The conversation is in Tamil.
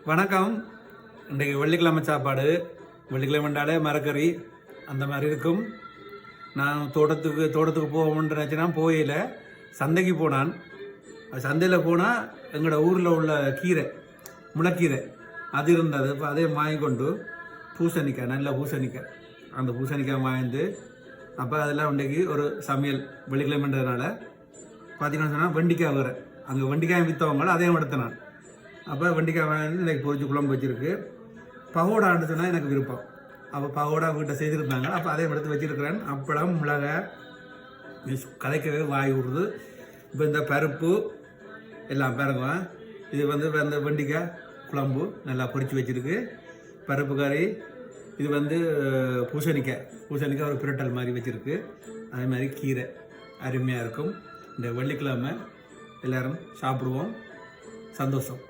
வணக்கம். இன்றைக்கு வெள்ளிக்கிழமை சாப்பாடு. வெள்ளிக்கிழமைண்டாலே மரக்கறி அந்த மாதிரி இருக்கும். நான் தோட்டத்துக்கு போகணுன்னு நினச்சினா போயில சந்தைக்கு போனான். சந்தையில் போனால் எங்களோட ஊரில் உள்ள கீரை, முளைக்கீரை அது இருந்தது. இப்போ அதே வாங்கி கொண்டு பூசணிக்காய், நல்ல பூசணிக்காய், அந்த பூசணிக்காய் வாங்கிட்டு அப்போ அதெல்லாம் இன்றைக்கு ஒரு சமையல். வெள்ளிக்கிழமைன்றதுனால பார்த்தீங்கன்னா சொன்னால் வெண்டிக்காய் வேறு, அங்கே வெண்டிக்காய் விற்றவங்கள அதையும் எடுத்தேன். அப்போ வெண்டிக்காய் வாங்கி இன்றைக்கி பொரிச்சு குழம்பு வச்சுருக்கு. பகோடான்னு சொன்னால் எனக்கு விருப்பம். அப்போ பகோடா வீட்டை செய்திருந்தாங்க. அப்போ அதையும் எடுத்து வச்சுருக்கிறேன். அப்பளம், மிளகாய், கதைக்கவே வாய் விடுறது. இப்போ இந்த பருப்பு எல்லாம் பாருங்க. இது இந்த வெண்டிக்காய் குழம்பு நல்லா பொரிச்சு வச்சுருக்கு. பருப்பு கறி. இது பூசணிக்காய் ஒரு பிரட்டல் மாதிரி வச்சுருக்கு. அதே மாதிரி கீரை அருமையாக இருக்கும். இந்த வெள்ளிக்கிழமை எல்லோரும் சாப்பிடுவோம். சந்தோஷம்.